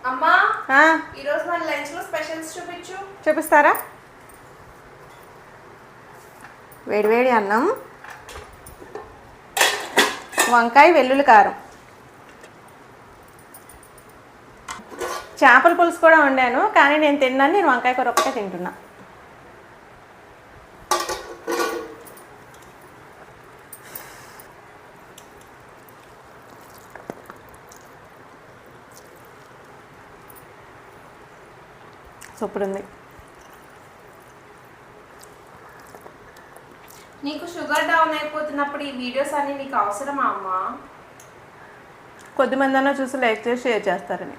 అమ్మా ఈ రోజు మన లంచ్ లో స్పెషల్స్ చూపిస్తారా? వేడివేడి అన్నం, వంకాయ వెల్లుల్లి కారం, చేపల పులుసు కూడా వండాను. కానీ నేను తిన్నాను, నేను వంకాయ కూర ఒక్కటే తింటున్నా. సూపర్ ఉంది. నీకు షుగర్ డౌన్ అయిపోతున్నప్పుడు ఈ వీడియోస్ అన్ని నీకు అవసరమా అమ్మా? కొద్దిమంది అన్నా చూసి లైక్ చేసి షేర్ చేస్తారని.